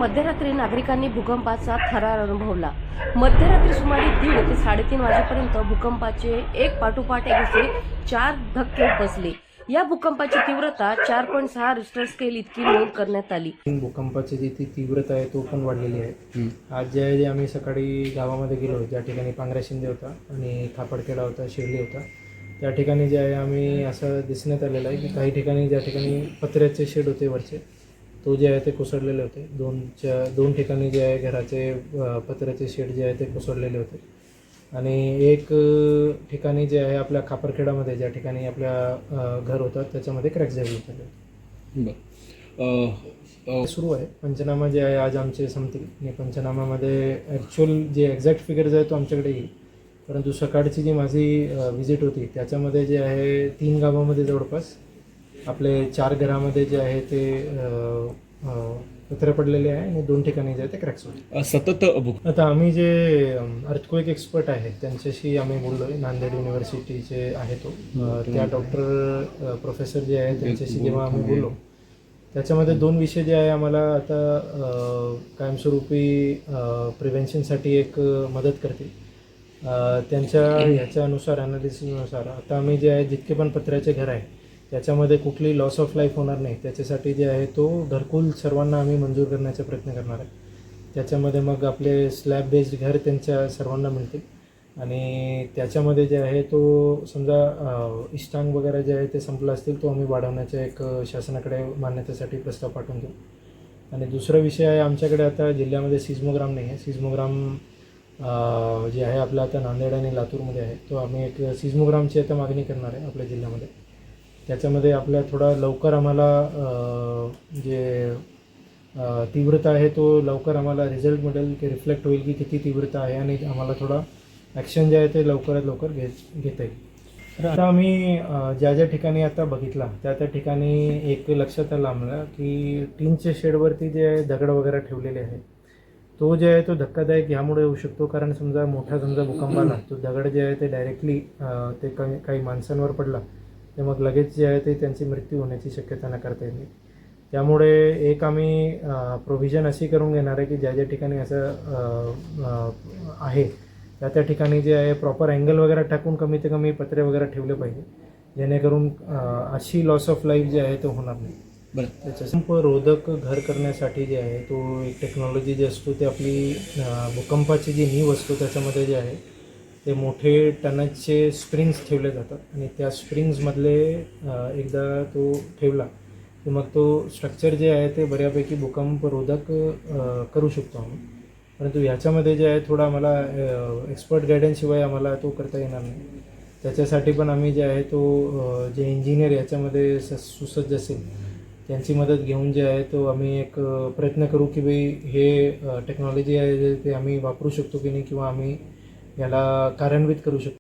मध्यरात्री नागरिकांनी भूकंपाचा थरार अनुभवला। मध्यरात्री सुमारे 1:30 ते 3:30 वाजेपर्यंत भूकंपाचे एक पाठोपाठ एक असे 4 धक्के बसले। या भूकंपाची तीव्रता 4.6 रिश्टर स्केल इतकी नोंद करण्यात आली। भूकंपाची जी ती तीव्रता आहे तो पण वाढलेली आहे। आज जे आम्ही सकाळी गावामध्ये गेलो, ज्या ठिकाणी पांगरा शिंदे होता आणि खापडखेडा होता, शिर्डी होता, त्या ठिकाणी जे आहे आम्ही असं दिसण्यात आलेलं आहे की काही ठिकाणी ज्या ठिकाणी पत्र्याचे शेड होते वरचे, तो जे आहे ते कोसळलेले होते। दोन ठिकाणी जे आहे घराचे पत्र्याचे शेड जे आहे ते कोसळलेले होते आणि एक ठिकाणी जे आहे आपल्या खापरखेडामध्ये ज्या ठिकाणी आपल्या घर होतं त्याच्यामध्ये क्रॅक झाले होते। सुरू आहे पंचनामा जे आहे आज आमचे संपतील आणि पंचनामामध्ये ॲक्च्युअल जे एक्झॅक्ट फिगर्स आहे तो आमच्याकडे येईल, परंतु सकाळची जी माझी व्हिजिट होती त्याच्यामध्ये जे आहे 3 गावामध्ये जवळपास आपले 4 घरामध्ये जे आहे ते पत्रे पडलेले आहे आणि 2 ठिकाणी जे आहे ते क्रॅक्स होते सतत आता आम्ही जे अर्थक्वेक एक्सपर्ट आहेत त्यांच्याशी आम्ही बोललो आहे। नांदेड युनिव्हर्सिटीचे आहे तो त्या डॉक्टर प्रोफेसर जे आहे त्यांच्याशी जेव्हा आम्ही बोललो त्याच्यामध्ये 2 विषय जे आहे आम्हाला आता कायमस्वरूपी प्रिव्हेन्शनसाठी एक मदत करतील। त्यांच्या ह्याच्यानुसार ॲनालिसिसनुसार आता आम्ही जे आहे जितके पण पत्र्याचे घर आहे त्याच्यामध्ये कुठली लॉस ऑफ लाईफ होणार नाही त्याच्यासाठी जे आहे तो घरकुल सर्वांना आम्ही मंजूर करण्याचा प्रयत्न करणार आहे। त्याच्यामध्ये मग आपले स्लॅब बेस्ड घर त्यांच्या सर्वांना मिळतील आणि त्याच्यामध्ये जे आहे तो समजा इष्टांग वगैरे जे आहे ते संपलं असतील तो आम्ही वाढवण्याचा एक शासनाकडे मान्यतेसाठी प्रस्ताव पाठवून देऊ। आणि दुसरा विषय आहे आमच्याकडे आता जिल्ह्यामध्ये सिझमोग्राम नाही आहे। सिझमोग्राम जे आहे आपलं आता नांदेड आणि लातूरमध्ये आहे, तो आम्ही एक सिझमोग्रामची आता मागणी करणार आहे आपल्या जिल्ह्यामध्ये। त्याच्यामध्ये आपल्या थोडा लवकर आम्हाला जे तीव्रता आहे तो लवकर आम्हाला रिझल्ट मिळेल की रिफ्लेक्ट होईल की किती तीव्रता आहे आणि आम्हाला थोडा ॲक्शन जे आहे ते लवकरात लवकर घेता येईल। आता आम्ही ज्या ठिकाणी आता बघितला त्या ठिकाणी एक लक्षात आलं आम्हाला की टीनच्या शेडवरती जे आहे दगड वगैरे ठेवलेले आहे, तो जे आहे तो धक्कादायक ह्यामुळे होऊ शकतो कारण समजा भूकंप आला तो दगड जे आहे ते डायरेक्टली ते काही माणसांवर पडला ते मग लगेच जे आहे ते त्यांची मृत्यू होण्याची शक्यता नाकारता येईल। त्यामुळे एक आम्ही प्रोव्हिजन अशी करून घेणार आहे की ज्या ठिकाणी असं आहे त्या ठिकाणी जे आहे प्रॉपर अँगल वगैरे टाकून कमीत कमी पत्रे वगैरे ठेवले पाहिजे, जेणेकरून अशी लॉस ऑफ लाईफ जे आहे तो होणार नाही। त्याच्या रोधक घर करण्यासाठी जे आहे तो एक टेक्नॉलॉजी जी असतो ते आपली भूकंपाची जी नीव असतो त्याच्यामध्ये जे आहे ते मोठे टनाचे स्प्रिंग्स ठेवले जातात आणि त्या स्प्रिंग्समधले एकदा तो ठेवला की मग तो स्ट्रक्चर जे आहे ते बऱ्यापैकी भूकंप रोधक करू शकतो आम्ही। परंतु ह्याच्यामध्ये जे आहे थोडा आम्हाला एक्सपर्ट गायडन्सशिवाय आम्हाला तो करता येणार नाही। त्याच्यासाठी पण आम्ही जे आहे तो जे इंजिनियर याच्यामध्ये सुसज्ज असेल त्यांची मदत घेऊन जे आहे तो आम्ही एक प्रयत्न करू की बाई हे टेक्नॉलॉजी आहे ते आम्ही वापरू शकतो की नाही किंवा आम्ही याला कार्यान्वित करू शकतो।